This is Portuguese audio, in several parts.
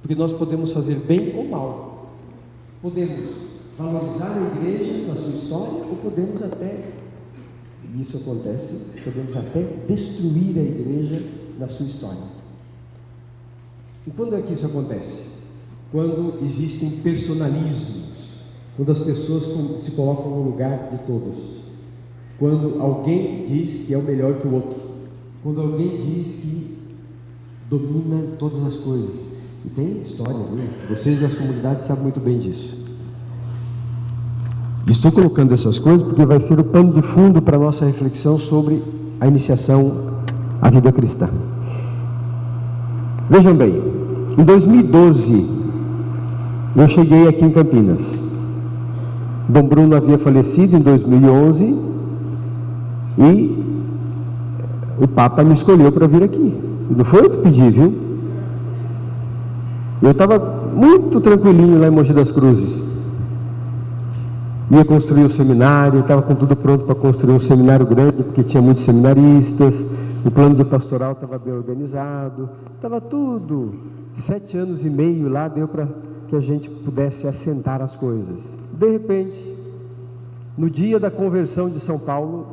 porque nós podemos fazer bem ou mal. Podemos valorizar a igreja na sua história, ou podemos até, e isso acontece, podemos até destruir a igreja na sua história. E quando é que isso acontece? Quando existem personalismos, quando as pessoas se colocam no lugar de todos, quando alguém diz que é o melhor que o outro, quando alguém diz que domina todas as coisas. E tem história, né? Vocês das comunidades sabem muito bem disso. Estou colocando essas coisas porque vai ser o pano de fundo para a nossa reflexão sobre a iniciação à vida cristã. Vejam bem, em 2012 eu cheguei aqui em Campinas. Dom Bruno havia falecido em 2011 e o Papa me escolheu para vir aqui. Não foi eu que pedi, viu? Eu estava muito tranquilinho lá em Mogi das Cruzes. Ia construir o seminário, estava com tudo pronto para construir um seminário grande, porque tinha muitos seminaristas, o plano de pastoral estava bem organizado, estava tudo. 7 anos e meio lá deu para que a gente pudesse assentar as coisas. De repente, no dia da conversão de São Paulo,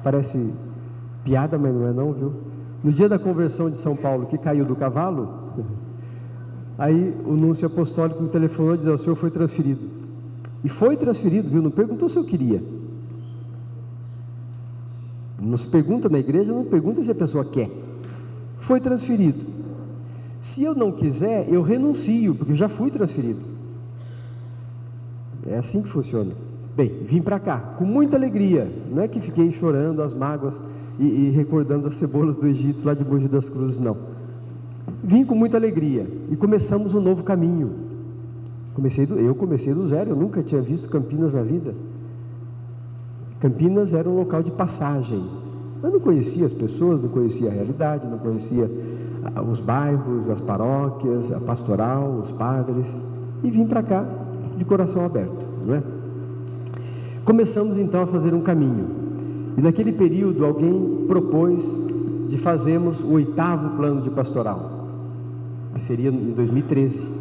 parece piada, mas não é não, viu? No dia da conversão de São Paulo, que caiu do cavalo, aí o núncio apostólico me telefonou e disse: o senhor foi transferido. E foi transferido, viu? Não perguntou se eu queria. Não se pergunta na igreja, não pergunta se a pessoa quer. Foi transferido. Se eu não quiser, eu renuncio, porque eu já fui transferido. É assim que funciona. Bem, vim para cá, com muita alegria. Não é que fiquei chorando as mágoas e recordando as cebolas do Egito, lá de Mogi das Cruzes, não. Vim com muita alegria e começamos um novo caminho. Eu comecei do zero, eu nunca tinha visto Campinas na vida. Campinas era um local de passagem. Eu não conhecia as pessoas, não conhecia a realidade, não conhecia os bairros, as paróquias, a pastoral, os padres. E vim para cá de coração aberto, não é? Começamos então a fazer um caminho. E naquele período alguém propôs de fazermos o 8º plano de pastoral, que seria em 2013.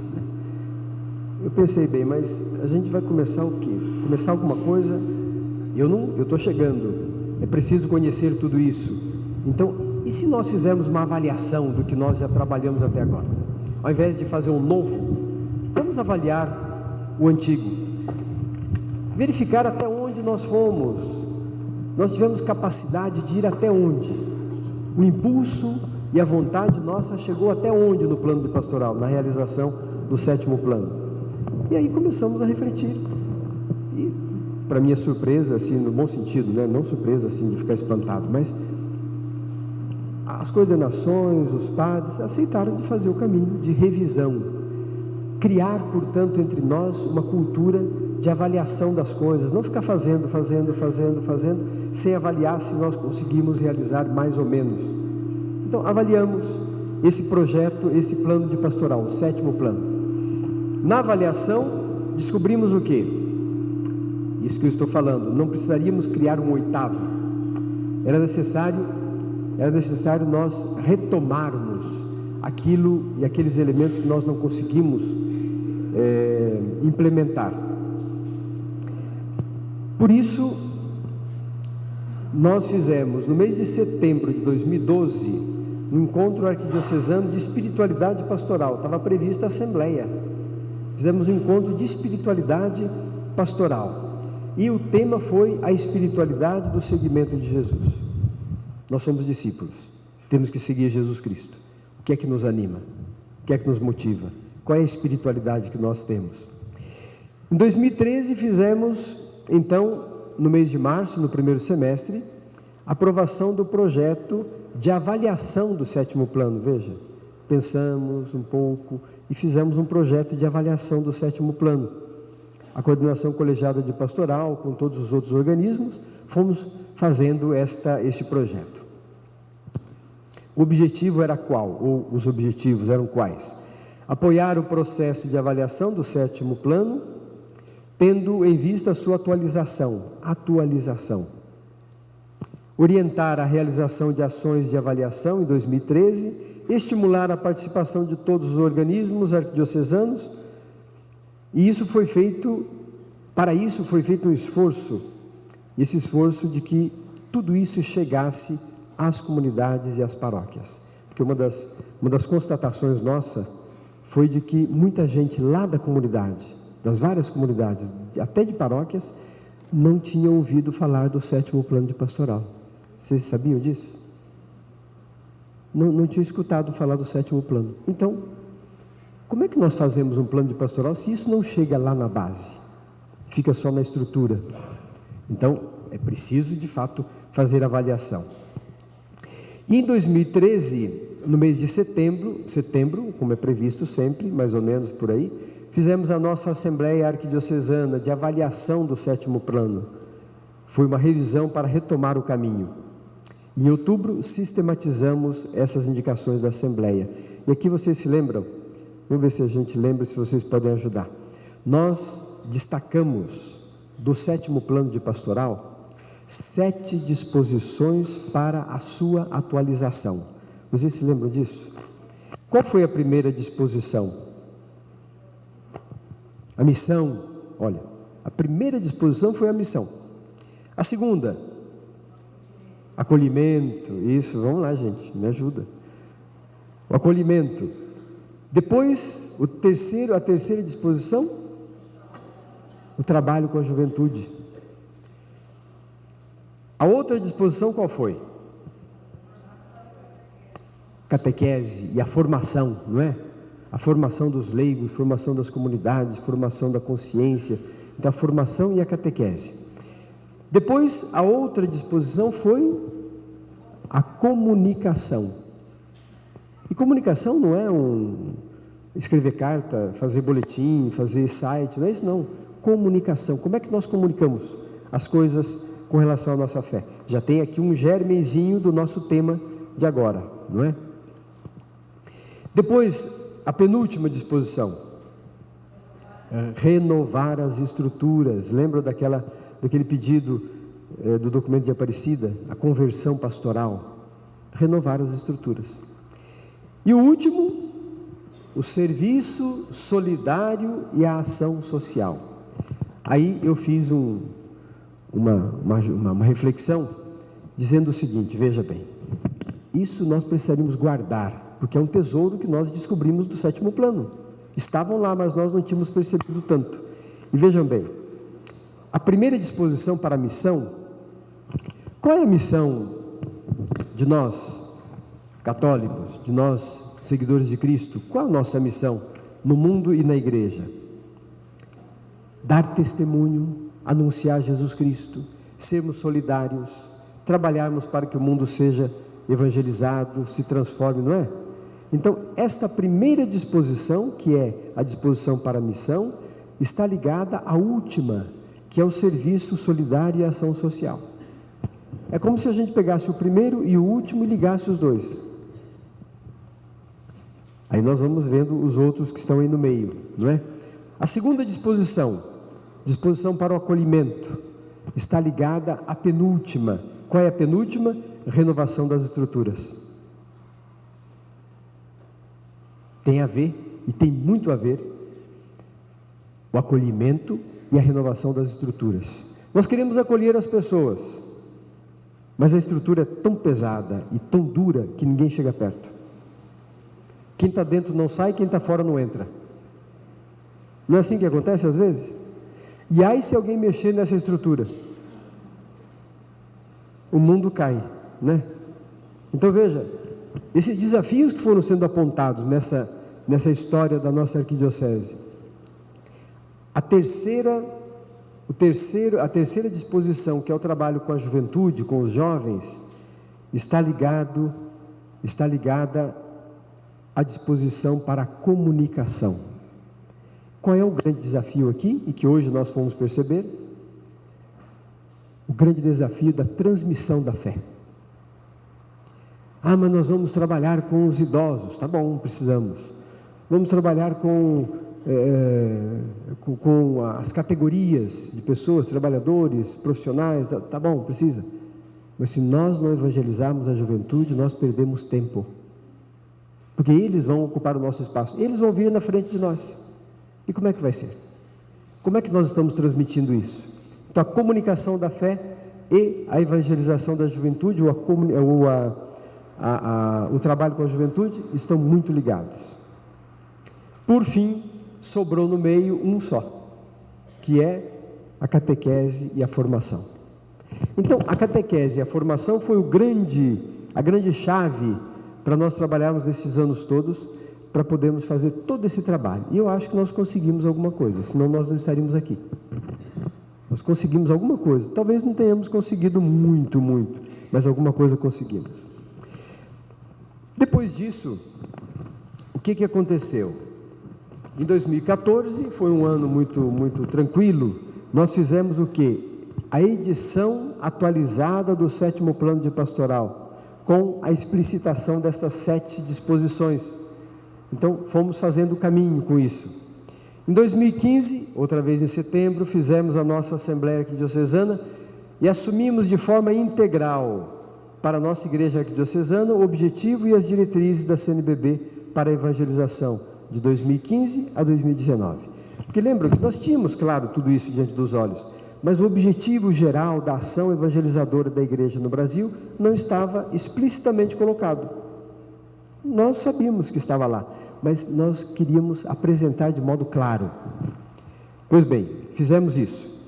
Eu pensei, bem, mas a gente vai começar o quê? Começar alguma coisa? Eu estou chegando, é preciso conhecer tudo isso. Então, e se nós fizermos uma avaliação do que nós já trabalhamos até agora? Ao invés de fazer um novo, vamos avaliar o antigo, verificar até onde nós fomos. Nós tivemos capacidade de ir até onde? O impulso e a vontade nossa chegou até onde no plano de pastoral, na realização do 7º plano? E aí começamos a refletir. E, para minha surpresa, assim, no bom sentido, né? Não surpresa assim de ficar espantado, mas as coordenações, os padres aceitaram de fazer o caminho de revisão, criar, portanto, entre nós uma cultura de avaliação das coisas, não ficar fazendo, sem avaliar se nós conseguimos realizar mais ou menos. Então, avaliamos esse projeto, esse plano de pastoral, o 7º plano. Na avaliação, descobrimos o quê? Isso que eu estou falando, não precisaríamos criar um 8º. Era necessário nós retomarmos aquilo e aqueles elementos que nós não conseguimos implementar. Por isso, nós fizemos, no mês de setembro de 2012, um encontro arquidiocesano de espiritualidade pastoral. Estava prevista a assembleia. Fizemos um encontro de espiritualidade pastoral. E o tema foi a espiritualidade do seguimento de Jesus. Nós somos discípulos, temos que seguir Jesus Cristo. O que é que nos anima? O que é que nos motiva? Qual é a espiritualidade que nós temos? Em 2013 fizemos, então, no mês de março, no primeiro semestre, a aprovação do projeto de avaliação do 7º plano. Veja, pensamos um pouco e fizemos um projeto de avaliação do 7º plano. A coordenação colegiada de pastoral, com todos os outros organismos, fomos fazendo este projeto. O objetivo era qual? Ou os objetivos eram quais? Apoiar o processo de avaliação do 7º plano, tendo em vista a sua atualização. Orientar a realização de ações de avaliação em 2013, estimular a participação de todos os organismos arquidiocesanos, e isso foi feito, para isso foi feito um esforço, esse esforço de que tudo isso chegasse às comunidades e às paróquias, porque uma das constatações nossa foi de que muita gente lá da comunidade, das várias comunidades, até de paróquias, não tinha ouvido falar do 7º plano de pastoral. Vocês sabiam disso? Não tinha escutado falar do 7º plano. Então, como é que nós fazemos um plano de pastoral se isso não chega lá na base? Fica só na estrutura. Então, é preciso, de fato, fazer avaliação. E em 2013, no mês de setembro, como é previsto sempre, mais ou menos por aí, fizemos a nossa Assembleia Arquidiocesana de avaliação do 7º plano. Foi uma revisão para retomar o caminho. Em outubro, sistematizamos essas indicações da Assembleia. E aqui vocês se lembram? Vamos ver se a gente lembra, se vocês podem ajudar. Nós destacamos do 7º plano de pastoral 7 disposições para a sua atualização. Vocês se lembram disso? Qual foi a primeira disposição? A missão. Olha, a primeira disposição foi a missão. A segunda, acolhimento. Isso, vamos lá, gente, me ajuda. O acolhimento. Depois, a terceira disposição, o trabalho com a juventude. A outra disposição qual foi? Catequese e a formação, não é? A formação dos leigos, formação das comunidades, formação da consciência, então a formação e a catequese. Depois, a outra disposição foi a comunicação. E comunicação não é escrever carta, fazer boletim, fazer site, não é isso não. Comunicação, como é que nós comunicamos as coisas com relação à nossa fé? Já tem aqui um germenzinho do nosso tema de agora, não é? Depois, a penúltima disposição, renovar as estruturas. Lembra daquele pedido do documento de Aparecida, a conversão pastoral? Renovar as estruturas. E o último, o serviço solidário e a ação social. Aí eu fiz uma reflexão, dizendo o seguinte, veja bem, isso nós precisaríamos guardar, porque é um tesouro que nós descobrimos do 7º plano. Estavam lá, mas nós não tínhamos percebido tanto. E vejam bem, a primeira disposição para a missão, qual é a missão de nós, católicos, de nós, seguidores de Cristo? Qual é a nossa missão no mundo e na igreja? Dar testemunho, anunciar Jesus Cristo, sermos solidários, trabalharmos para que o mundo seja evangelizado, se transforme, não é? Então, esta primeira disposição, que é a disposição para a missão, está ligada à última, que é o serviço solidário e a ação social. É como se a gente pegasse o primeiro e o último e ligasse os dois. Aí nós vamos vendo os outros que estão aí no meio, não é? A segunda disposição para o acolhimento, está ligada à penúltima. Qual é a penúltima? Renovação das estruturas. Tem a ver, e tem muito a ver, o acolhimento e a renovação das estruturas. Nós queremos acolher as pessoas, mas a estrutura é tão pesada e tão dura que ninguém chega perto. Quem está dentro não sai, quem está fora não entra. Não é assim que acontece às vezes? E aí se alguém mexer nessa estrutura, o mundo cai, né? Então veja, esses desafios que foram sendo apontados nessa história da nossa arquidiocese. A terceira disposição, que é o trabalho com a juventude, com os jovens, está ligada à disposição para a comunicação. Qual é o grande desafio aqui, e que hoje nós fomos perceber? O grande desafio da transmissão da fé. Ah, mas nós vamos trabalhar com os idosos. Tá bom, precisamos. Vamos trabalhar com as categorias de pessoas, trabalhadores, profissionais. Tá bom, precisa. Mas se nós não evangelizarmos a juventude, nós perdemos tempo. porque eles vão ocupar o nosso espaço, eles vão vir na frente de nós. E como é que vai ser? Como é que nós estamos transmitindo isso? Então, a comunicação da fé e a evangelização da juventude, ou o trabalho com a juventude, estão muito ligados. Por fim, sobrou no meio um só, que é a catequese e a formação. Então, a catequese e a formação foi a grande chave para nós trabalharmos nesses anos todos, para podermos fazer todo esse trabalho. E eu acho que nós conseguimos alguma coisa, senão nós não estaríamos aqui. Nós conseguimos alguma coisa, talvez não tenhamos conseguido muito, mas alguma coisa conseguimos. Depois disso, o que aconteceu? Em 2014, foi um ano muito tranquilo, nós fizemos o quê? A edição atualizada do 7º Plano de Pastoral, com a explicitação dessas 7 disposições. Então, fomos fazendo o caminho com isso. Em 2015, outra vez em setembro, fizemos a nossa Assembleia Arquidiocesana e assumimos de forma integral para a nossa Igreja Arquidiocesana o objetivo e as diretrizes da CNBB para a evangelização de 2015 a 2019. Porque lembram que nós tínhamos, claro, tudo isso diante dos olhos, mas o objetivo geral da ação evangelizadora da Igreja no Brasil não estava explicitamente colocado. Nós sabíamos que estava lá, mas nós queríamos apresentar de modo claro. Pois bem, fizemos isso.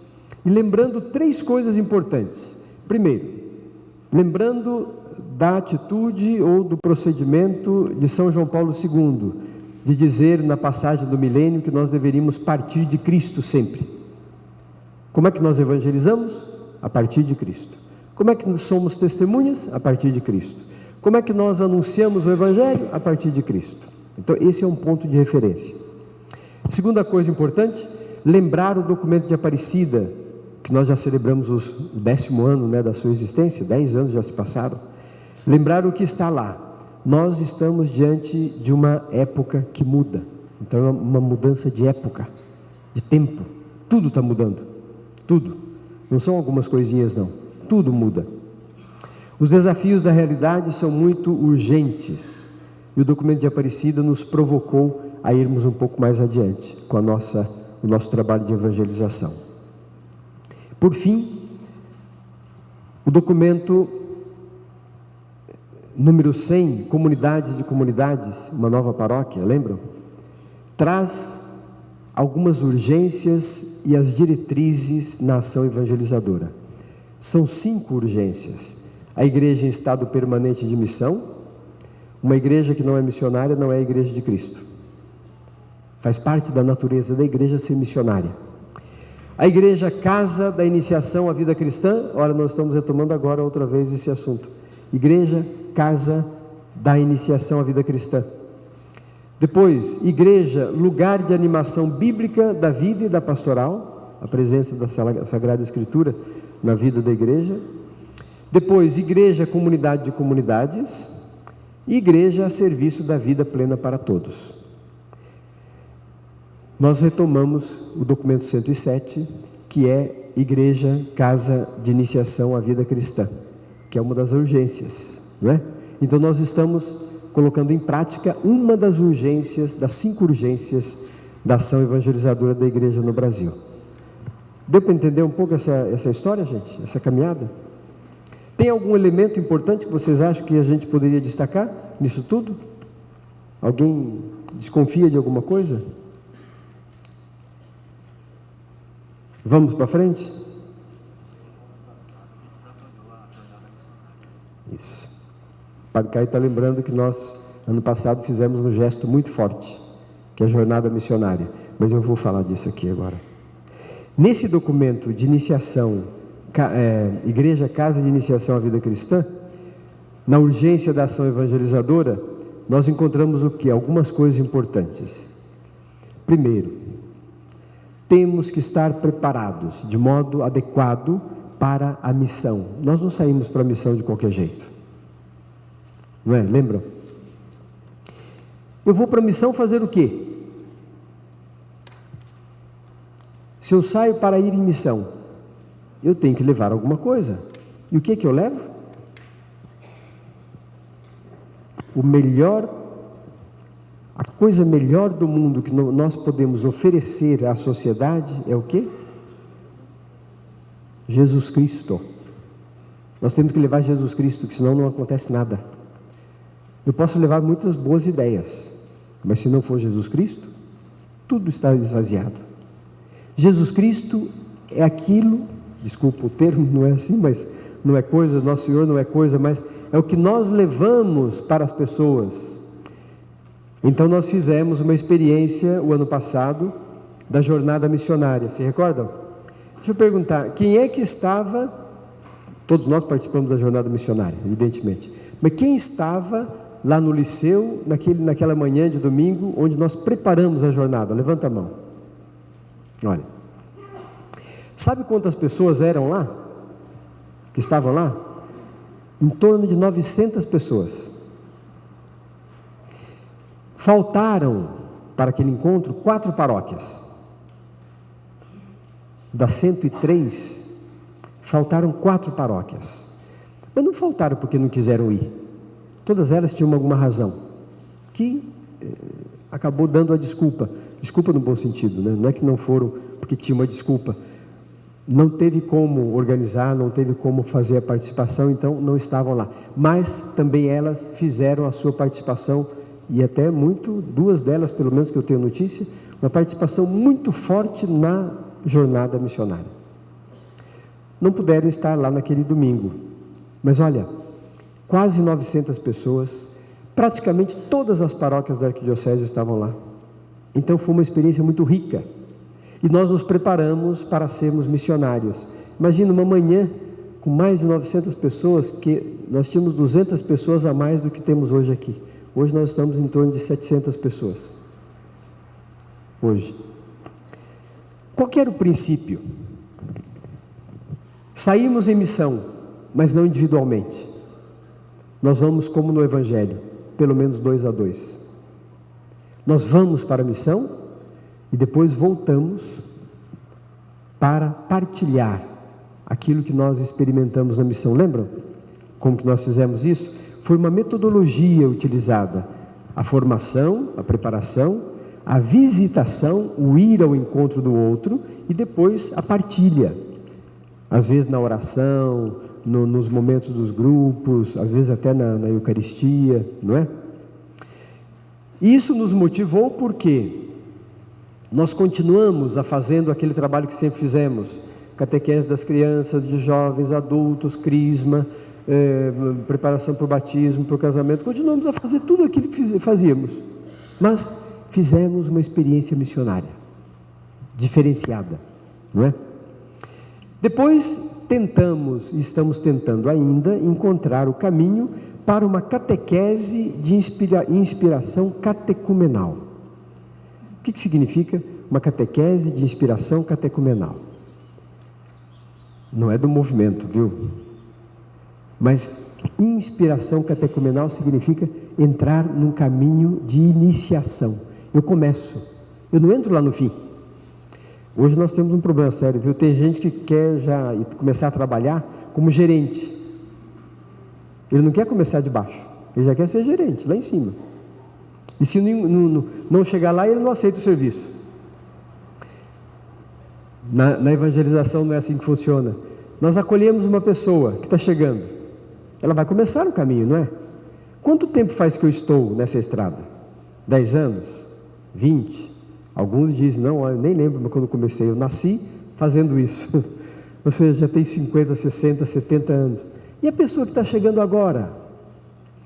E lembrando 3 coisas importantes. Primeiro, lembrando da atitude ou do procedimento de São João Paulo II, de dizer na passagem do milênio que nós deveríamos partir de Cristo sempre. Como é que nós evangelizamos? A partir de Cristo. Como é que nós somos testemunhas? A partir de Cristo. Como é que nós anunciamos o Evangelho? A partir de Cristo. Então, esse é um ponto de referência. Segunda coisa importante, lembrar o documento de Aparecida, que nós já celebramos o 10º ano, da sua existência, 10 anos já se passaram. Lembrar o que está lá. Nós estamos diante de uma época que muda. Então, é uma mudança de época, de tempo. Tudo está mudando. Tudo. Não são algumas coisinhas, não. Tudo muda. Os desafios da realidade são muito urgentes. E o documento de Aparecida nos provocou a irmos um pouco mais adiante com o nosso trabalho de evangelização. Por fim, o documento número 100, Comunidades de Comunidades, uma nova paróquia, lembram? Traz algumas urgências e as diretrizes na ação evangelizadora. São 5 urgências. A igreja em estado permanente de missão. Uma igreja que não é missionária não é a igreja de Cristo. Faz parte da natureza da igreja ser missionária. A igreja casa da iniciação à vida cristã. Ora, nós estamos retomando agora outra vez esse assunto. Igreja, casa da iniciação à vida cristã. Depois, igreja, lugar de animação bíblica da vida e da pastoral, a presença da Sagrada Escritura na vida da igreja. Depois, igreja, comunidade de comunidades. E igreja a serviço da vida plena para todos. Nós retomamos o documento 107, que é igreja, casa de iniciação à vida cristã, que é uma das urgências, não é? Então nós estamos colocando em prática uma das urgências, das 5 urgências da ação evangelizadora da igreja no Brasil. Deu para entender um pouco essa história, gente? Essa caminhada? Tem algum elemento importante que vocês acham que a gente poderia destacar nisso tudo? Alguém desconfia de alguma coisa? Vamos para frente? Isso. O Padre Caio está lembrando que nós, ano passado, fizemos um gesto muito forte, que é a jornada missionária. Mas eu vou falar disso aqui agora. Nesse documento de iniciação, Igreja, Casa de Iniciação à Vida Cristã, na urgência da ação evangelizadora, nós encontramos o quê? Algumas coisas importantes. Primeiro, temos que estar preparados de modo adequado para a missão. Nós não saímos para a missão de qualquer jeito. Não é? Lembram? Eu vou para a missão fazer o quê? Se eu saio para ir em missão, eu tenho que levar alguma coisa. E o que eu levo? O melhor coisa melhor do mundo que nós podemos oferecer à sociedade é o quê? Jesus Cristo. Nós temos que levar Jesus Cristo, que senão não acontece nada. Eu posso levar muitas boas ideias, mas se não for Jesus Cristo, tudo está esvaziado. Jesus Cristo é aquilo, desculpa o termo, não é assim, mas não é coisa, Nosso Senhor não é coisa, mas é o que nós levamos para as pessoas. Então nós fizemos uma experiência o ano passado da jornada missionária, se recordam? Deixa eu perguntar, quem é que estava, todos nós participamos da jornada missionária, evidentemente, mas quem estava lá no liceu, naquela manhã de domingo, onde nós preparamos a jornada? Levanta a mão. Olha, sabe quantas pessoas eram lá? Que estavam lá? Em torno de 900 pessoas. Faltaram para aquele encontro 4 paróquias. Das 103, faltaram 4 paróquias. Mas não faltaram porque não quiseram ir. Todas elas tinham alguma razão, que acabou dando a desculpa. Desculpa no bom sentido, né? Não é que não foram porque tinha uma desculpa. Não teve como organizar, não teve como fazer a participação, então não estavam lá. Mas também elas fizeram a sua participação, e até duas delas, pelo menos que eu tenho notícia, uma participação muito forte na jornada missionária. Não puderam estar lá naquele domingo, mas olha, quase 900 pessoas, praticamente todas as paróquias da arquidiocese estavam lá. Então foi uma experiência muito rica, e nós nos preparamos para sermos missionários. Imagina uma manhã com mais de 900 pessoas, que nós tínhamos 200 pessoas a mais do que temos hoje aqui. Hoje nós estamos em torno de 700 pessoas. Hoje. Qual que era o princípio? Saímos em missão, mas não individualmente. Nós vamos como no Evangelho, pelo menos 2 a 2. Nós vamos para a missão e depois voltamos para partilhar aquilo que nós experimentamos na missão. Lembram como que nós fizemos isso? Foi uma metodologia utilizada: a formação, a preparação, a visitação, o ir ao encontro do outro e depois a partilha. Às vezes na oração, nos momentos dos grupos, às vezes até na Eucaristia, não é? Isso nos motivou porque nós continuamos a fazendo aquele trabalho que sempre fizemos: catequese das crianças, de jovens, adultos, crisma, preparação para o batismo, para o casamento. Continuamos a fazer tudo aquilo que fazíamos, mas fizemos uma experiência missionária diferenciada, não é? Depois tentamos, e estamos tentando ainda, encontrar o caminho para uma catequese de inspiração catecumenal. O que significa uma catequese de inspiração catecumenal? Não é do movimento, viu? Mas inspiração catecumenal significa entrar num caminho de iniciação. Eu começo, eu não entro lá no fim. Hoje nós temos um problema sério, viu? Tem gente que quer já começar a trabalhar como gerente. Ele não quer começar de baixo, ele já quer ser gerente, lá em cima. E se não chegar lá, ele não aceita o serviço. Na evangelização não é assim que funciona. Nós acolhemos uma pessoa que está chegando. Ela vai começar o caminho, não é? Quanto tempo faz que eu estou nessa estrada? 10 anos? 20? Alguns dizem, não, eu nem lembro quando comecei, eu nasci fazendo isso. Ou seja, já tem 50, 60, 70 anos. E a pessoa que está chegando agora?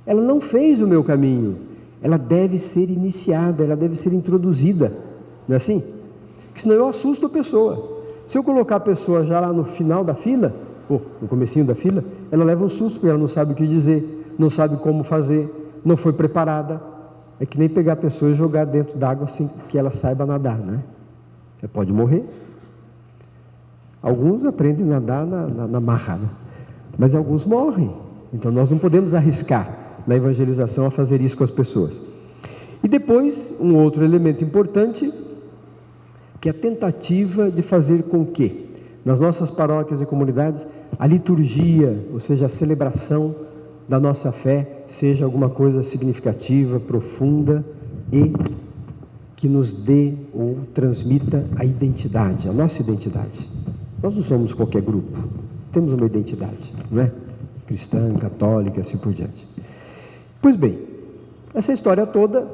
Ela não fez o meu caminho. Ela deve ser iniciada, ela deve ser introduzida. Não é assim? Porque senão eu assusto a pessoa. Se eu colocar a pessoa já lá no final da fila, ou no comecinho da fila, ela leva um susto, porque ela não sabe o que dizer, não sabe como fazer, não foi preparada. É que nem pegar a pessoa e jogar dentro d'água sem que ela saiba nadar, né? Você pode morrer. Alguns aprendem a nadar na marra, né? Mas alguns morrem. Então nós não podemos arriscar na evangelização a fazer isso com as pessoas. E depois, um outro elemento importante, que é a tentativa de fazer com que nas nossas paróquias e comunidades a liturgia, ou seja, a celebração da nossa fé, seja alguma coisa significativa, profunda e que nos dê ou transmita a identidade, a nossa identidade. Nós não somos qualquer grupo, temos uma identidade, não é? Cristã, católica, assim por diante. Pois bem, essa história toda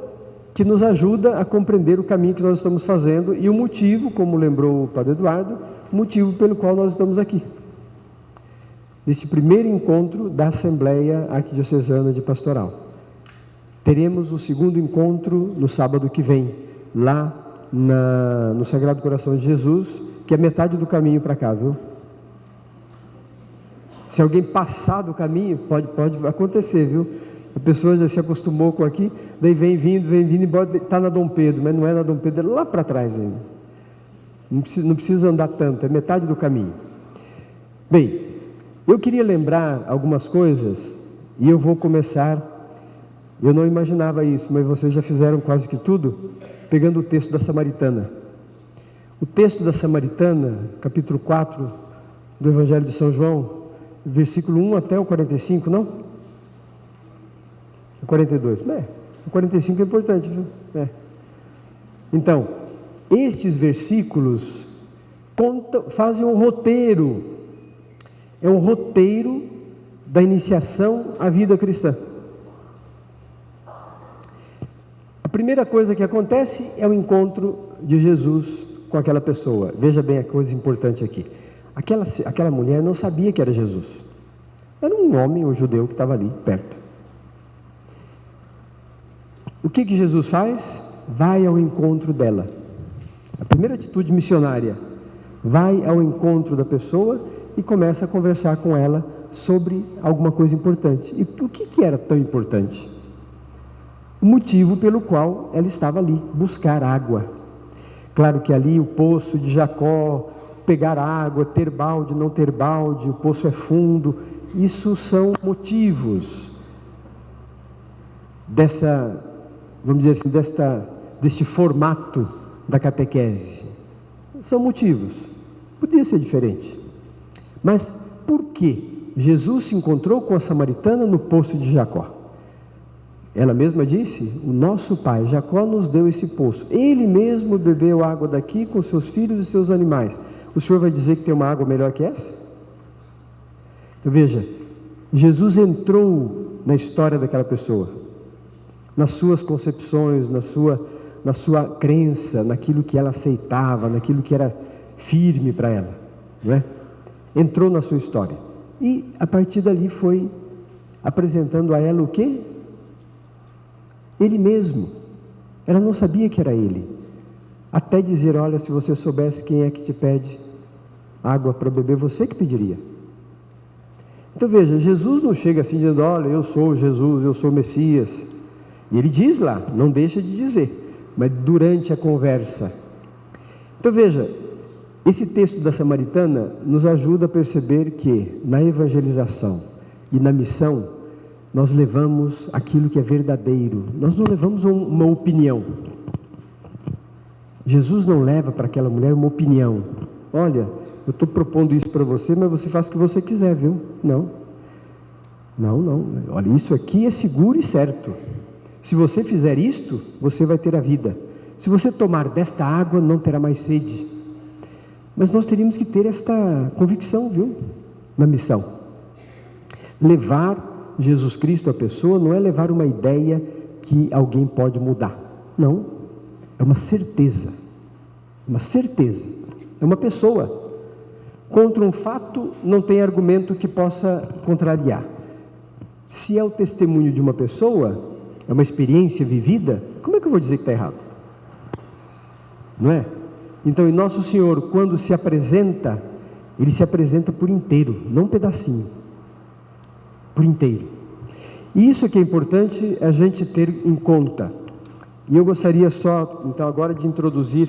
que nos ajuda a compreender o caminho que nós estamos fazendo e o motivo, como lembrou o Padre Eduardo, o motivo pelo qual nós estamos aqui. Neste primeiro encontro da Assembleia Arquidiocesana de Pastoral. Teremos o segundo encontro no sábado que vem, lá no Sagrado Coração de Jesus, que é metade do caminho para cá, viu? Se alguém passar do caminho, pode acontecer, viu? A pessoa já se acostumou com aqui, daí vem vindo, embora está na Dom Pedro, mas não é na Dom Pedro, é lá para trás ainda. Não precisa andar tanto, é metade do caminho. Bem, eu queria lembrar algumas coisas e eu vou começar. Eu não imaginava isso, mas vocês já fizeram quase que tudo, pegando o texto da Samaritana. O texto da Samaritana, capítulo 4 do Evangelho de São João, versículo 1 até o 45, não? O 42. O 45 é importante, viu? Então, estes versículos fazem um roteiro. É um roteiro da iniciação à vida cristã. A primeira coisa que acontece é o encontro de Jesus com aquela pessoa. Veja bem a coisa importante aqui. Aquela mulher não sabia que era Jesus. Era um homem, um judeu que estava ali perto. O que Jesus faz? Vai ao encontro dela. A primeira atitude missionária. Vai ao encontro da pessoa e começa a conversar com ela sobre alguma coisa importante. E o que era tão importante? O motivo pelo qual ela estava ali, buscar água. Claro que ali o poço de Jacó, pegar água, ter balde, não ter balde, o poço é fundo, isso são motivos vamos dizer assim, deste formato da catequese. São motivos. Podia ser diferente. Mas por que Jesus se encontrou com a samaritana no poço de Jacó? Ela mesma disse: o nosso pai Jacó nos deu esse poço, ele mesmo bebeu água daqui com seus filhos e seus animais. O senhor vai dizer que tem uma água melhor que essa? Então veja, Jesus entrou na história daquela pessoa, nas suas concepções, na sua crença, naquilo que ela aceitava, naquilo que era firme para ela, não é? Entrou na sua história e a partir dali foi apresentando a ela o quê? Ele mesmo. Ela não sabia que era ele, até dizer: olha, se você soubesse quem é que te pede água para beber, você que pediria. Então veja, Jesus não chega assim dizendo: olha, eu sou Jesus, eu sou o Messias. E ele diz lá, não deixa de dizer, mas durante a conversa. Então veja, esse texto da Samaritana nos ajuda a perceber que na evangelização e na missão nós levamos aquilo que é verdadeiro, nós não levamos uma opinião. Jesus não leva para aquela mulher uma opinião: olha, eu estou propondo isso para você, mas você faz o que você quiser, viu? Não, olha, isso aqui é seguro e certo. Se você fizer isto, você vai ter a vida. Se você tomar desta água, não terá mais sede. Mas nós teríamos que ter esta convicção, viu? Na missão. Levar Jesus Cristo à pessoa não é levar uma ideia que alguém pode mudar. Não, é uma certeza. Uma certeza. É uma pessoa. Contra um fato, não tem argumento que possa contrariar. Se é o testemunho de uma pessoa, é uma experiência vivida, como é que eu vou dizer que está errado? Não é? Então, e Nosso Senhor, quando se apresenta, Ele se apresenta por inteiro, não um pedacinho, por inteiro. E isso que é importante a gente ter em conta. E eu gostaria só, então, agora de introduzir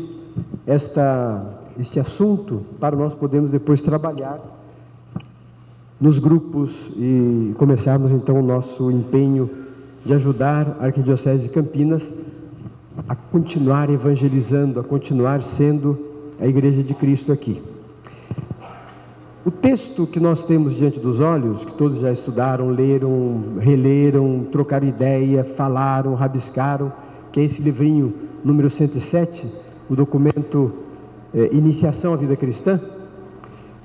este assunto, para nós podermos depois trabalhar nos grupos e começarmos então o nosso empenho de ajudar a Arquidiocese de Campinas a continuar evangelizando, a continuar sendo a Igreja de Cristo aqui. O texto que nós temos diante dos olhos, que todos já estudaram, leram, releram, trocaram ideia, falaram, rabiscaram, que é esse livrinho número 107, o documento Iniciação à Vida Cristã,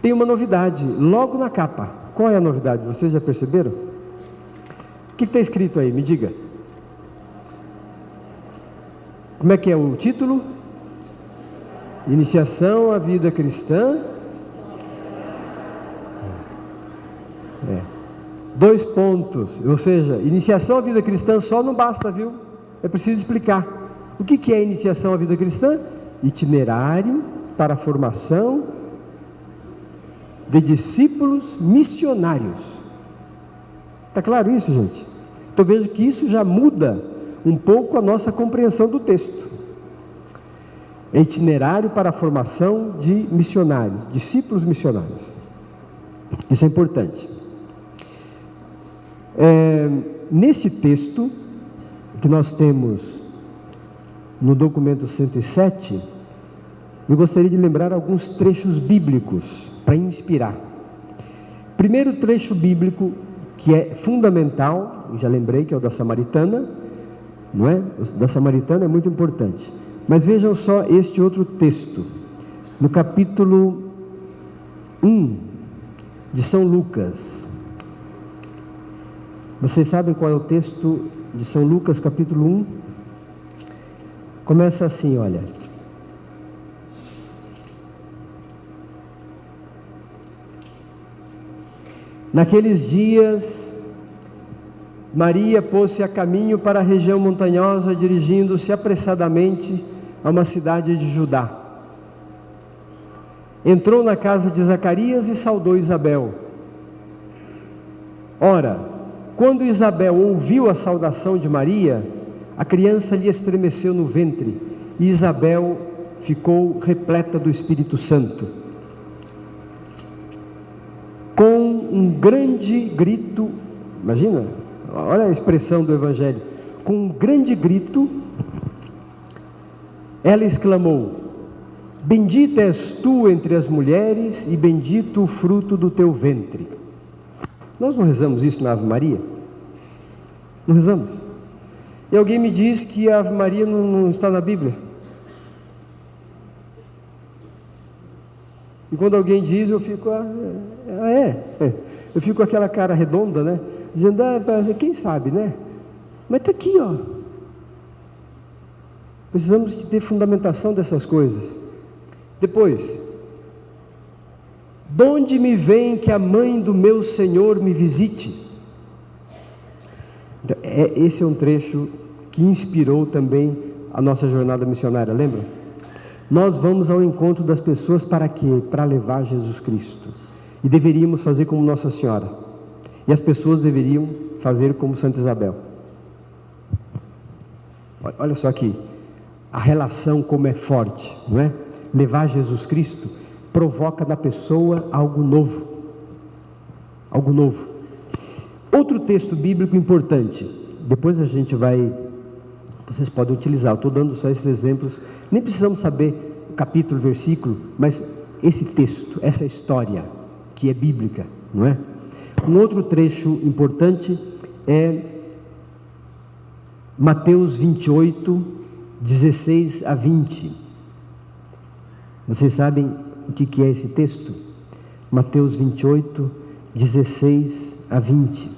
tem uma novidade logo na capa. Qual é a novidade? Vocês já perceberam? O que está escrito aí? Me diga. Como é que é o título? Iniciação à Vida Cristã. 2 pontos, ou seja, iniciação à vida cristã só não basta, viu? É preciso explicar. O que é iniciação à vida cristã? Itinerário para a formação de discípulos missionários. Está claro isso, gente? Então veja que isso já muda um pouco a nossa compreensão do texto. É itinerário para a formação de missionários, discípulos missionários. Isso é importante. Nesse texto que nós temos no documento 107, eu gostaria de lembrar alguns trechos bíblicos para inspirar. Primeiro trecho bíblico que é fundamental, eu já lembrei, que é o da Samaritana, não é? O da Samaritana é muito importante. Mas vejam só este outro texto, no capítulo 1 de São Lucas. Vocês sabem qual é o texto de São Lucas, capítulo 1? Começa assim, olha. Naqueles dias, Maria pôs-se a caminho para a região montanhosa, dirigindo-se apressadamente a uma cidade de Judá. Entrou na casa de Zacarias e saudou Isabel. Ora, quando Isabel ouviu a saudação de Maria, a criança lhe estremeceu no ventre, e Isabel ficou repleta do Espírito Santo. Com um grande grito, imagina, olha a expressão do Evangelho, com um grande grito, ela exclamou: bendita és tu entre as mulheres e bendito o fruto do teu ventre. Nós não rezamos isso na Ave Maria? Não rezamos? E alguém me diz que a Ave Maria não está na Bíblia. E quando alguém diz, eu fico, eu fico com aquela cara redonda, né? Dizendo, quem sabe, né? Mas está aqui, ó. Precisamos de ter fundamentação dessas coisas. Depois, de onde me vem que a mãe do meu Senhor me visite? Esse é um trecho que inspirou também a nossa jornada missionária, lembra? Nós vamos ao encontro das pessoas para quê? Para levar Jesus Cristo. E deveríamos fazer como Nossa Senhora. E as pessoas deveriam fazer como Santa Isabel. Olha só aqui, a relação como é forte, não é? Levar Jesus Cristo provoca na pessoa algo novo. Algo novo. Outro texto bíblico importante, depois a gente vai, vocês podem utilizar, eu estou dando só esses exemplos, nem precisamos saber o capítulo, versículo, mas esse texto, essa história que é bíblica, não é? Um outro trecho importante é Mateus 28, 16 a 20. Vocês sabem o que é esse texto? Mateus 28, 16 a 20.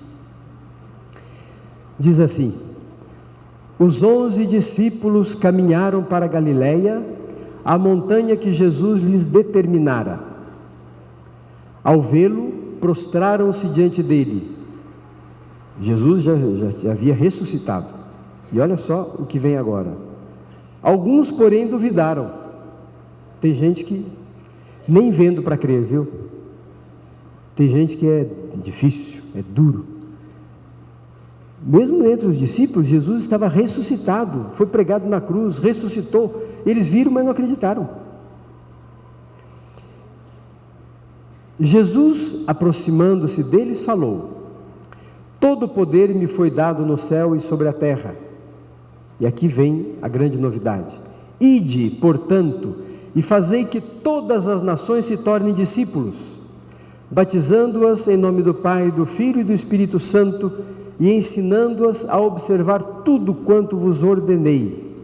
Diz assim: os 11 discípulos caminharam para a Galileia, a montanha que Jesus lhes determinara. Ao vê-lo, prostraram-se diante dele. Jesus já havia ressuscitado. E olha só o que vem agora. Alguns, porém, duvidaram. Tem gente que nem vendo para crer, viu? Tem gente que é difícil, é duro. Mesmo entre os discípulos, Jesus estava ressuscitado, foi pregado na cruz, ressuscitou. Eles viram, mas não acreditaram. Jesus, aproximando-se deles, falou: todo o poder me foi dado no céu e sobre a terra. E aqui vem a grande novidade. Ide, portanto, e fazei que todas as nações se tornem discípulos, batizando-as em nome do Pai, do Filho e do Espírito Santo, e ensinando-as a observar tudo quanto vos ordenei.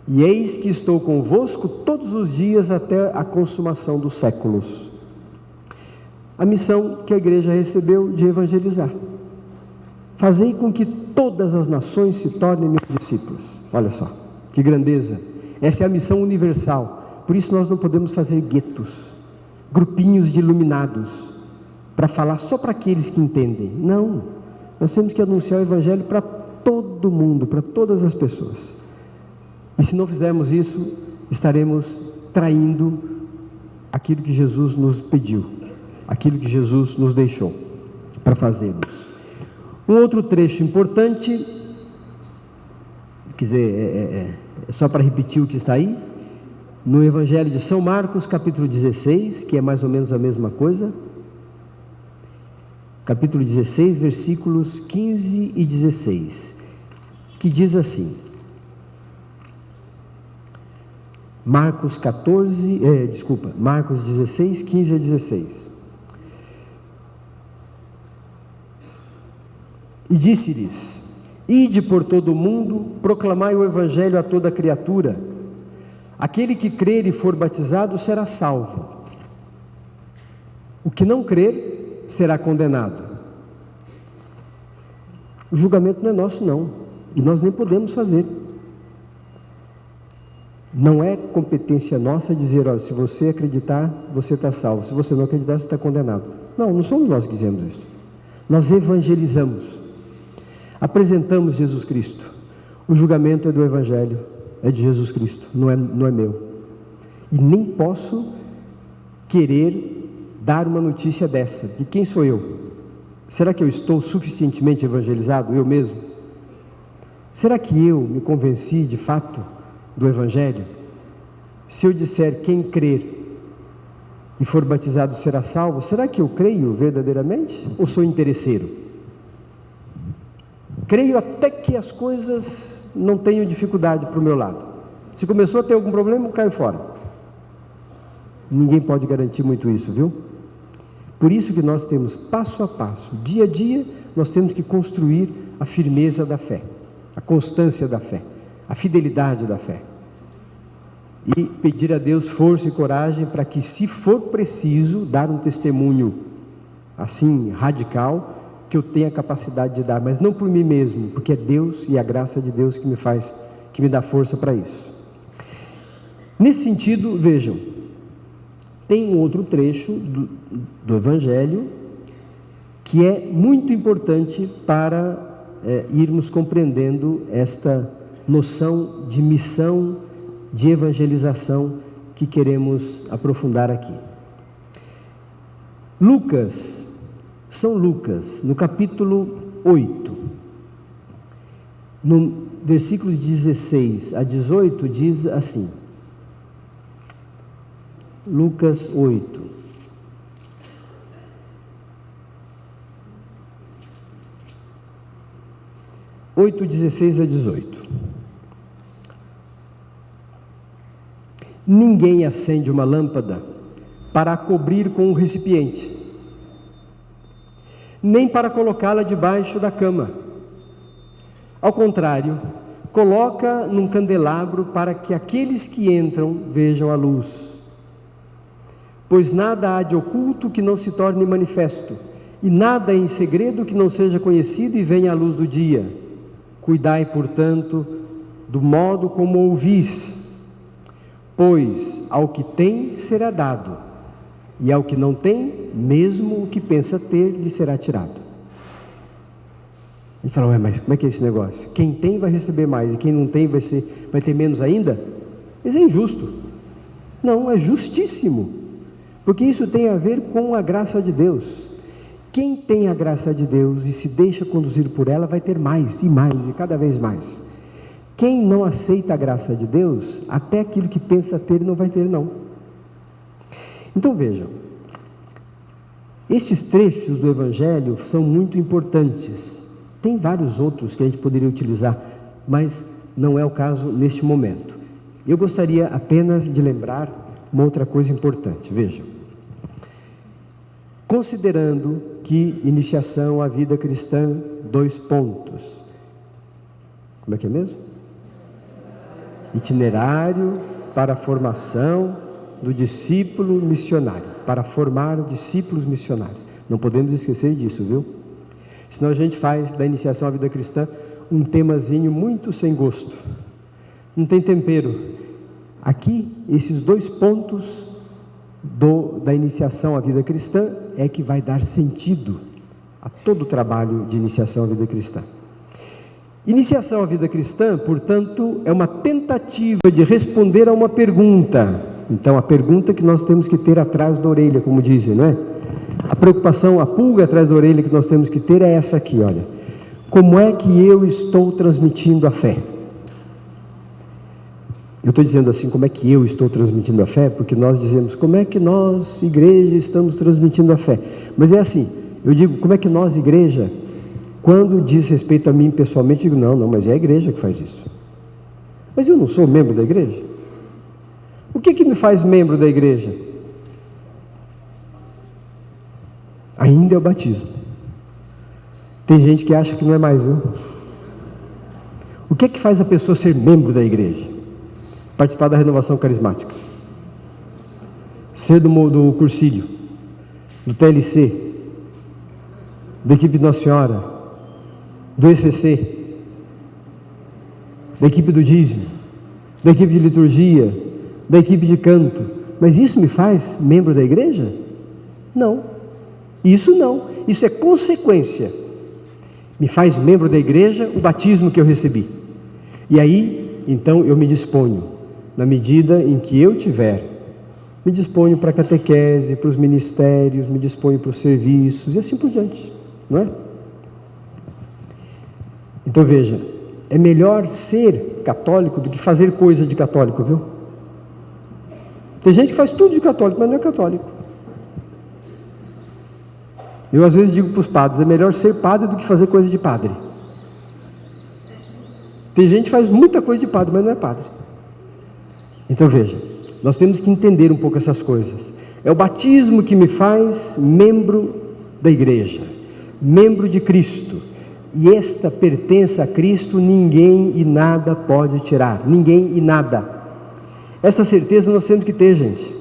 e eis que estou convosco todos os dias até a consumação dos séculos. A missão que a igreja recebeu de evangelizar. Fazei com que todas as nações se tornem meus discípulos. Olha só, que grandeza. Essa é a missão universal. Por isso nós não podemos fazer guetos, grupinhos de iluminados, para falar só para aqueles que entendem. Não, nós temos que anunciar o evangelho para todo mundo, para todas as pessoas. E se não fizermos isso, estaremos traindo aquilo que Jesus nos pediu, aquilo que Jesus nos deixou para fazermos. Um outro trecho importante, quer dizer, é só para repetir o que está aí, no Evangelho de São Marcos, capítulo 16, que é mais ou menos a mesma coisa, capítulo 16, versículos 15 e 16, que diz assim, Marcos 16, 15 a 16. E disse-lhes: ide por todo o mundo, proclamai o evangelho a toda criatura. Aquele que crer e for batizado será salvo. O que não crer será condenado. O julgamento não é nosso, não, e nós nem podemos fazer. Não é competência nossa dizer, olha, se você acreditar, você está salvo, se você não acreditar, você está condenado. Não somos nós que dizemos isso. Nós evangelizamos, apresentamos Jesus Cristo. O julgamento é do evangelho, é de Jesus Cristo, não é meu. E nem posso querer dar uma notícia dessa. De quem sou eu? Será que eu estou suficientemente evangelizado, eu mesmo? Será que eu me convenci de fato do evangelho? Se eu disser quem crer e for batizado será salvo, será que eu creio verdadeiramente? Ou sou interesseiro? Creio até que as coisas não tenham dificuldade para o meu lado. Se começou a ter algum problema, eu caio fora. Ninguém pode garantir muito isso, viu? Por isso que nós temos passo a passo, dia a dia, nós temos que construir a firmeza da fé, a constância da fé, a fidelidade da fé. E pedir a Deus força e coragem para que, se for preciso, dar um testemunho assim, radical, que eu tenha capacidade de dar, mas não por mim mesmo, porque é Deus e a graça de Deus que me dá força para isso. Nesse sentido, vejam, tem um outro trecho do Evangelho que é muito importante para irmos compreendendo esta noção de missão, de evangelização que queremos aprofundar aqui. São Lucas, no capítulo 8, no versículo 16 a 18, diz assim, Lucas 8, oito, 16 a 18. Ninguém acende uma lâmpada para a cobrir com um recipiente, nem para colocá-la debaixo da cama. Ao contrário, coloca num candelabro para que aqueles que entram vejam a luz. Pois nada há de oculto que não se torne manifesto, e nada em segredo que não seja conhecido e venha à luz do dia. Cuidai, portanto, do modo como ouvis, pois ao que tem será dado, e ao que não tem, mesmo o que pensa ter, lhe será tirado. Ele fala, mas como é que é esse negócio? Quem tem vai receber mais, e quem não tem vai ter menos ainda? Isso é injusto. Não, é justíssimo, porque isso tem a ver com a graça de Deus. Quem tem a graça de Deus e se deixa conduzir por ela, vai ter mais, e cada vez mais. Quem não aceita a graça de Deus, até aquilo que pensa ter, não vai ter, não. Então vejam, estes trechos do Evangelho são muito importantes. Tem vários outros que a gente poderia utilizar, mas não é o caso neste momento. Eu gostaria apenas de lembrar uma outra coisa importante. Vejam, considerando que iniciação à vida cristã, 2 pontos. Como é que é mesmo? itinerário para a formação do discípulo missionário, para formar discípulos missionários. Não podemos esquecer disso, viu? Senão a gente faz da iniciação à vida cristã um temazinho muito sem gosto. Não tem tempero. Aqui, esses 2 pontos da iniciação à vida cristã é que vai dar sentido a todo o trabalho de iniciação à vida cristã. Iniciação à vida cristã, portanto, é uma tentativa de responder a uma pergunta. Então, a pergunta que nós temos que ter atrás da orelha, como dizem, não é? A preocupação, a pulga atrás da orelha que nós temos que ter é essa aqui, olha. Como é que eu estou transmitindo a fé? Eu estou dizendo assim, como é que eu estou transmitindo a fé? Porque nós dizemos, como é que nós, igreja, estamos transmitindo a fé? Mas é assim, eu digo, como é que nós, igreja, quando diz respeito a mim pessoalmente, eu digo, não, mas é a igreja que faz isso. Mas eu não sou membro da igreja? O que me faz membro da igreja? Ainda é o batismo. Tem gente que acha que não é mais, viu? O que faz a pessoa ser membro da igreja? Participar da renovação carismática, ser do cursílio, do TLC, da equipe de Nossa Senhora, do ECC, da equipe do dízimo, da equipe de liturgia, da equipe de canto. Mas isso me faz membro da igreja? Não, isso não, isso é consequência. Me faz membro da igreja o batismo que eu recebi. E aí, então, eu me disponho, na medida em que eu tiver, me disponho para a catequese, para os ministérios, me disponho para os serviços e assim por diante, não é? Então veja, é melhor ser católico do que fazer coisa de católico, viu? Tem gente que faz tudo de católico, mas não é católico. Eu às vezes digo para os padres, é melhor ser padre do que fazer coisa de padre. Tem gente que faz muita coisa de padre, mas não é padre. Então veja, nós temos que entender um pouco essas coisas. É o batismo que me faz membro da igreja, membro de Cristo. E esta pertença a Cristo, ninguém e nada pode tirar. Ninguém e nada. Essa certeza nós temos que ter, gente.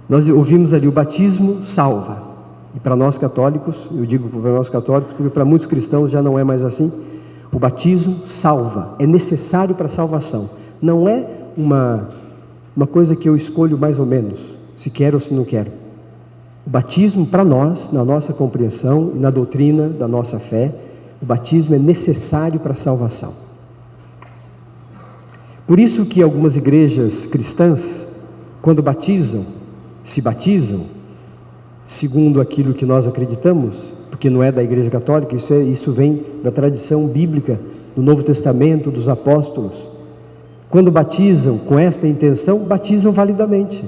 Nós ouvimos ali, o batismo salva. E para nós católicos, eu digo para nós católicos, porque para muitos cristãos já não é mais assim. O batismo salva, é necessário para a salvação. Não é uma coisa que eu escolho mais ou menos, se quero ou se não quero. O batismo para nós, na nossa compreensão e na doutrina da nossa fé, o batismo é necessário para a salvação. Por isso que algumas igrejas cristãs, quando se batizam, segundo aquilo que nós acreditamos, porque não é da igreja católica, isso vem da tradição bíblica, do Novo Testamento, dos apóstolos. Quando batizam com esta intenção, batizam validamente.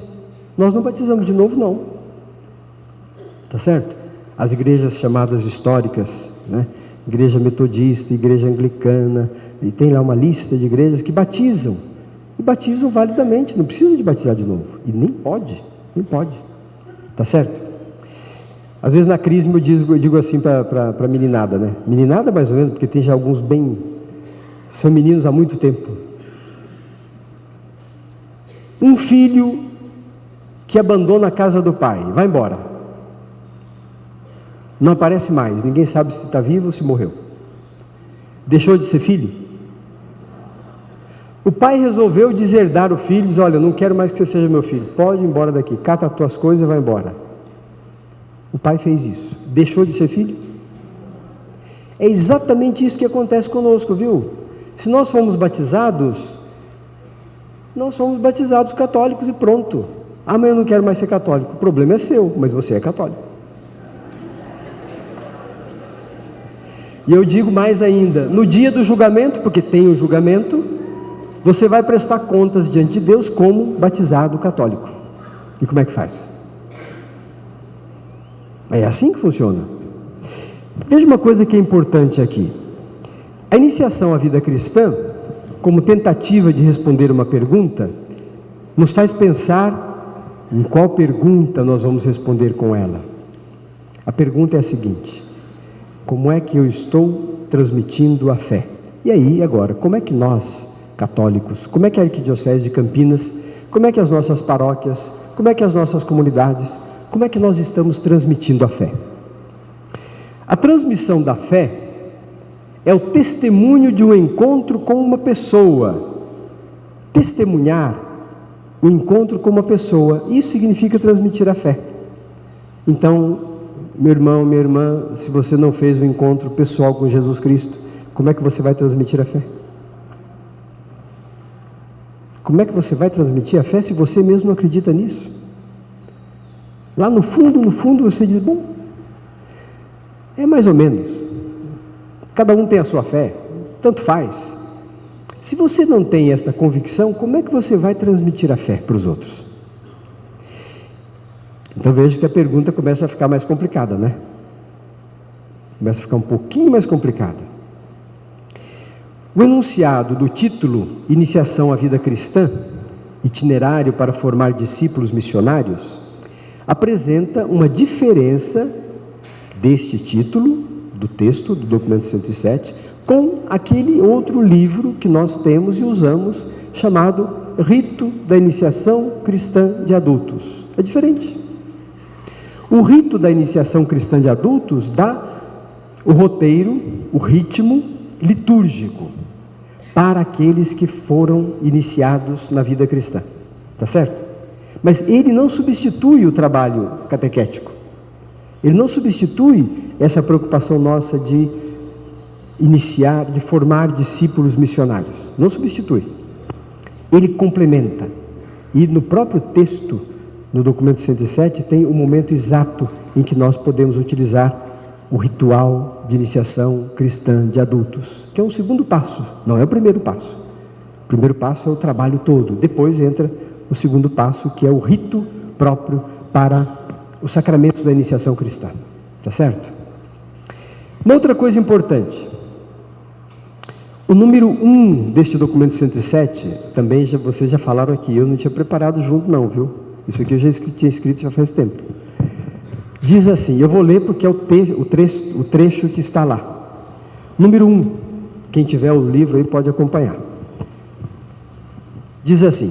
Nós não batizamos de novo, não. Tá certo? As igrejas chamadas históricas, né? Igreja metodista, igreja anglicana, e tem lá uma lista de igrejas que batizam. E batizam validamente, não precisa de batizar de novo. E nem pode. Tá certo? Às vezes na crisma eu digo assim para a meninada, né? Meninada mais ou menos, porque tem já alguns são meninos há muito tempo. Um filho que abandona a casa do pai, vai embora, não aparece mais, ninguém sabe se está vivo ou se morreu, deixou de ser filho. O pai resolveu deserdar o filho, diz, olha, não quero mais que você seja meu filho, pode ir embora daqui, cata as tuas coisas e vai embora. O pai fez isso, deixou de ser filho? É exatamente isso que acontece conosco, viu? Se nós fomos batizados, nós somos batizados católicos e pronto. Ah, mas eu não quero mais ser católico. O problema é seu, mas você é católico. E eu digo mais ainda, no dia do julgamento, porque tem o julgamento, você vai prestar contas diante de Deus como batizado católico. E como é que faz? É assim que funciona. Veja uma coisa que é importante aqui. A iniciação à vida cristã, como tentativa de responder uma pergunta, nos faz pensar em qual pergunta nós vamos responder com ela. A pergunta é a seguinte: como é que eu estou transmitindo a fé? E aí, agora, como é que nós católicos, como é que a Arquidiocese de Campinas, como é que as nossas paróquias, como é que as nossas comunidades, como é que nós estamos transmitindo a fé? A transmissão da fé é o testemunho de um encontro com uma pessoa. Testemunhar o encontro com uma pessoa, isso significa transmitir a fé. Então, meu irmão, minha irmã, se você não fez um encontro pessoal com Jesus Cristo, como é que você vai transmitir a fé? Como é que você vai transmitir a fé se você mesmo não acredita nisso? Lá no fundo você diz, bom, é mais ou menos. Cada um tem a sua fé, tanto faz. Se você não tem esta convicção, como é que você vai transmitir a fé para os outros? Então veja que a pergunta começa a ficar mais complicada, né? Começa a ficar um pouquinho mais complicada. O enunciado do título Iniciação à Vida Cristã, Itinerário para Formar Discípulos Missionários, apresenta uma diferença deste título, do texto do documento 107, com aquele outro livro que nós temos e usamos, chamado Rito da Iniciação Cristã de Adultos. É diferente. O rito da iniciação cristã de adultos dá o roteiro, o ritmo litúrgico para aqueles que foram iniciados na vida cristã, tá certo? Mas ele não substitui o trabalho catequético, ele não substitui essa preocupação nossa de iniciar, de formar discípulos missionários, não substitui, ele complementa. E no próprio texto, no documento 107, tem o momento exato em que nós podemos utilizar o ritual de iniciação cristã de adultos, que é o segundo passo, não é o primeiro passo. O primeiro passo é o trabalho todo, depois entra o segundo passo, que é o rito próprio para os sacramentos da iniciação cristã, tá certo? Uma outra coisa importante, o número 1 deste documento 107, também vocês já falaram aqui, eu não tinha preparado junto não, viu? Isso aqui eu já tinha escrito já faz tempo. Diz assim, eu vou ler porque é o trecho que está lá. Número 1, quem tiver o livro aí pode acompanhar. Diz assim,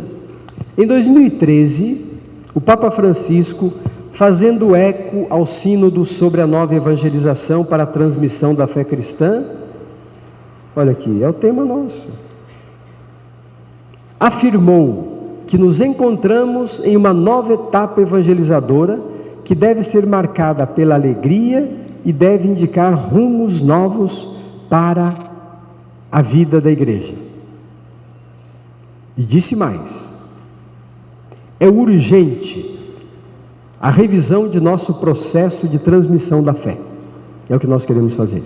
em 2013, o Papa Francisco, fazendo eco ao sínodo sobre a nova evangelização para a transmissão da fé cristã, olha aqui, é o tema nosso, afirmou que nos encontramos em uma nova etapa evangelizadora que deve ser marcada pela alegria e deve indicar rumos novos para a vida da igreja. E disse mais, é urgente a revisão de nosso processo de transmissão da fé. É o que nós queremos fazer.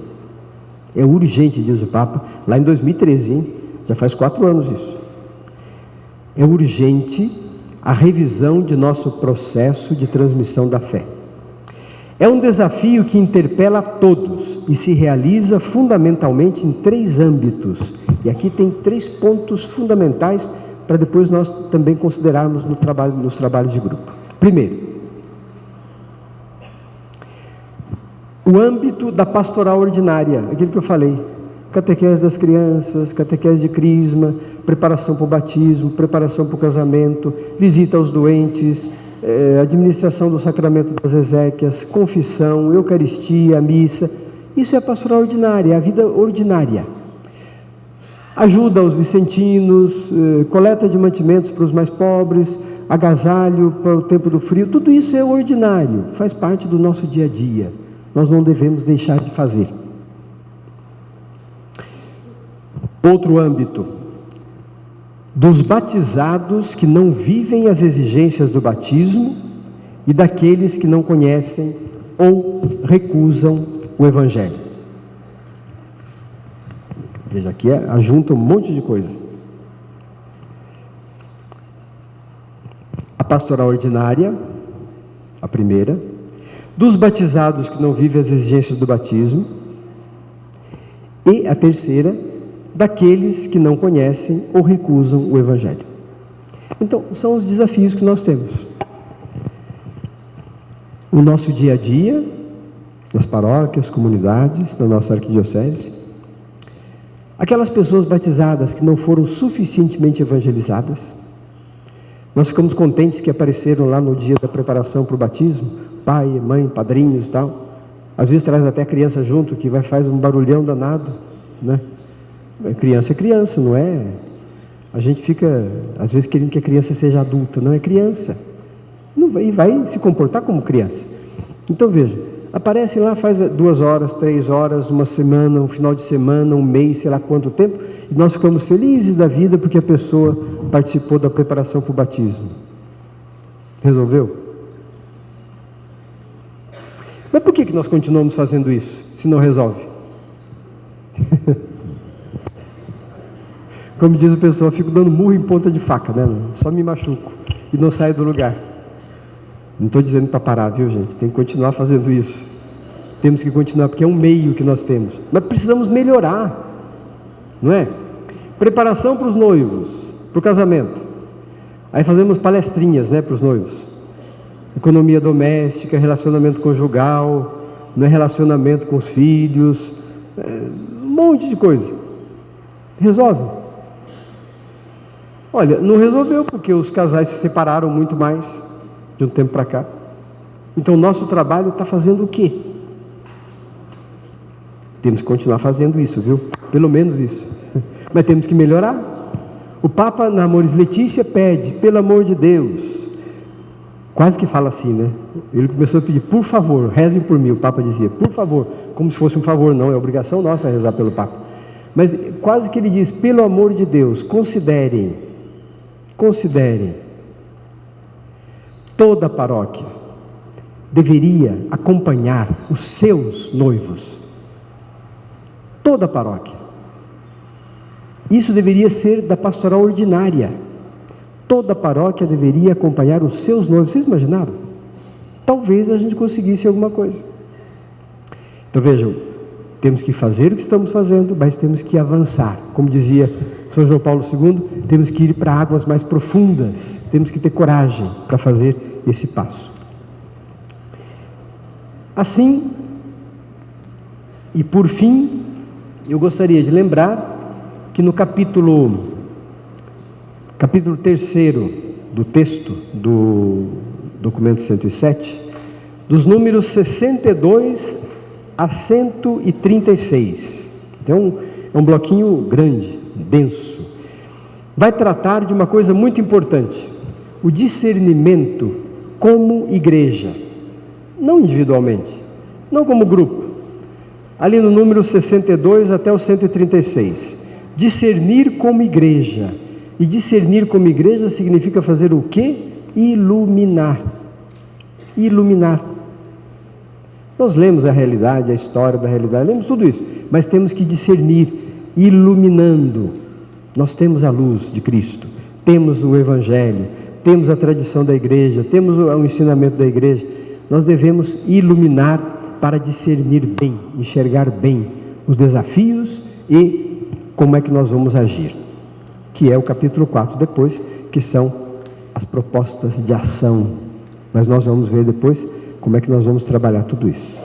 É urgente, diz o Papa, lá em 2013, hein? Já faz 4 anos isso. É urgente a revisão de nosso processo de transmissão da fé. É um desafio que interpela a todos e se realiza fundamentalmente em 3 âmbitos. E aqui tem 3 pontos fundamentais para depois nós também considerarmos nos trabalhos de grupo. Primeiro, o âmbito da pastoral ordinária, aquilo que eu falei, catequese das crianças, catequese de crisma, preparação para o batismo, preparação para o casamento, visita aos doentes, administração do sacramento das exéquias, confissão, eucaristia, missa. Isso é a pastoral ordinária, é a vida ordinária. Ajuda aos vicentinos, coleta de mantimentos para os mais pobres, agasalho para o tempo do frio, tudo isso é ordinário, faz parte do nosso dia a dia. Nós não devemos deixar de fazer. Outro âmbito, dos batizados que não vivem as exigências do batismo e daqueles que não conhecem ou recusam o Evangelho. Veja, aqui ajunta um monte de coisa. A pastoral ordinária, a primeira, dos batizados que não vivem as exigências do batismo, e a terceira, daqueles que não conhecem ou recusam o Evangelho. Então, são os desafios que nós temos. O nosso dia a dia, nas paróquias, comunidades, na nossa arquidiocese, Aquelas pessoas batizadas que não foram suficientemente evangelizadas, nós ficamos contentes que apareceram lá no dia da preparação para o batismo, pai, mãe, padrinhos e tal. Às vezes traz até a criança junto, que faz um barulhão danado, né? Criança é criança, não é? A gente fica, às vezes, querendo que a criança seja adulta. Não é criança. E vai se comportar como criança. Então, veja, aparece lá, faz 2 horas, 3 horas, uma semana, um final de semana, um mês, sei lá quanto tempo, e nós ficamos felizes da vida porque a pessoa participou da preparação para o batismo. Resolveu? Mas por que nós continuamos fazendo isso, se não resolve? Como diz o pessoal, fico dando murro em ponta de faca, né? Só me machuco e não saio do lugar. Não estou dizendo para parar, viu, gente? Tem que continuar fazendo isso. Temos que continuar, porque é um meio que nós temos. Mas precisamos melhorar, não é? Preparação para os noivos, para o casamento. Aí fazemos palestrinhas, né, para os noivos. Economia doméstica, relacionamento conjugal, né, relacionamento com os filhos, um monte de coisa. Resolve? Olha, não resolveu, porque os casais se separaram muito mais de um tempo para cá. Então o nosso trabalho está fazendo o quê? Temos que continuar fazendo isso, viu? Pelo menos isso. Mas temos que melhorar. O Papa, na Amoris Laetitia, pede, pelo amor de Deus, quase que fala assim, né? Ele começou a pedir, por favor, rezem por mim. O Papa dizia, por favor, como se fosse um favor, não, é obrigação nossa rezar pelo Papa. Mas quase que ele diz, pelo amor de Deus, considerem, toda a paróquia deveria acompanhar os seus noivos. Toda a paróquia. Isso deveria ser da pastoral ordinária. Toda a paróquia deveria acompanhar os seus noivos. Vocês imaginaram? Talvez a gente conseguisse alguma coisa. Então vejam, temos que fazer o que estamos fazendo, mas temos que avançar. Como dizia São João Paulo II, temos que ir para águas mais profundas, temos que ter coragem para fazer esse passo. Assim, e por fim, eu gostaria de lembrar que no capítulo 3º do texto do documento 107, dos números 62 a 136, então é um bloquinho grande, denso, vai tratar de uma coisa muito importante, o discernimento como igreja, não individualmente, não como grupo. Ali no número 62 até o 136, discernir como igreja. E discernir como igreja significa fazer o quê? Iluminar. Iluminar. Nós lemos a realidade, a história da realidade, lemos tudo isso, mas temos que discernir, iluminando. Nós temos a luz de Cristo, temos o Evangelho, temos a tradição da igreja, temos o ensinamento da igreja. Nós devemos iluminar para discernir bem, enxergar bem os desafios e como é que nós vamos agir, que é o capítulo 4 depois, que são as propostas de ação, mas nós vamos ver depois como é que nós vamos trabalhar tudo isso.